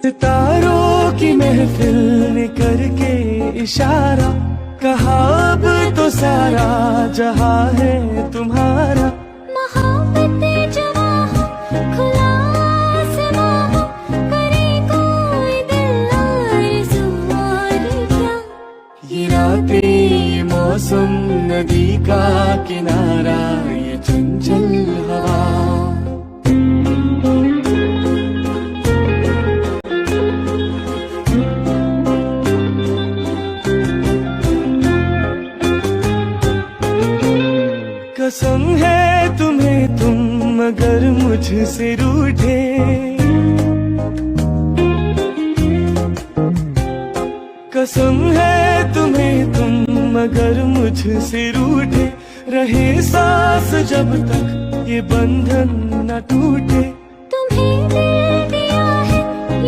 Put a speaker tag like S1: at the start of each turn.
S1: सितारों की महफिल ने करके इशारा कहा अब तो सारा जहां है तुम्हारा।
S2: मोहब्बतें जवा हो, खुला आसमां हो, करे कोई दिल आरज़ू और क्या।
S1: ये रातें, ये मौसम, नदी का किनारा, ये चंचल हवा। कसम है तुम्हें तुम मगर मुझसे रूठे, कसम है तुम्हें तुम मगर मुझसे रूठे। रहे सांस जब तक ये बंधन न टूटे।